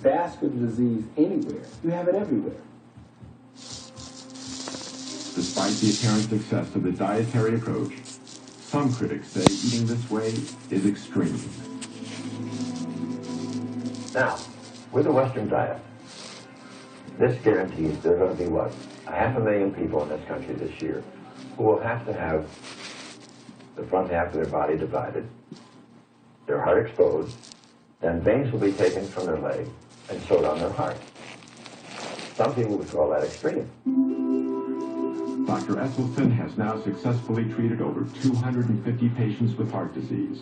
vascular disease anywhere. You have it everywhere. Despite the apparent success of the dietary approach, some critics say eating this way is extreme. Now, with the Western diet, this guarantees there are going to be, what, 500,000 people in this country this year who will have to have the front half of their body divided, their heart exposed, then veins will be taken from their leg and sewed on their heart. Some people would call that extreme. Dr. Esselstyn has now successfully treated over 250 patients with heart disease,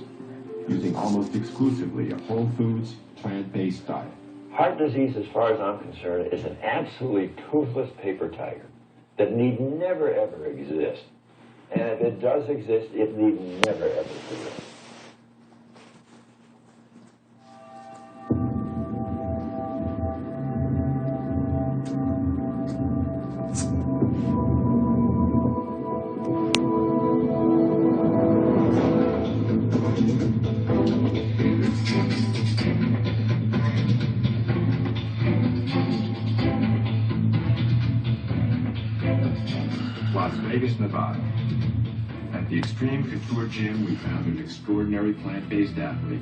using almost exclusively a whole foods, plant-based diet. Heart disease, as far as I'm concerned, is an absolutely toothless paper tiger that need never, ever exist. And if it does exist, it need never, ever exist. Las Vegas, Nevada. At the Extreme Couture Gym, we found an extraordinary plant-based athlete,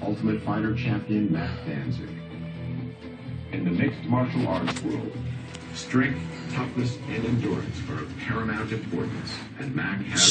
Ultimate Fighter champion Matt Danzig. In the mixed martial arts world, strength, toughness, and endurance are of paramount importance, and Mac has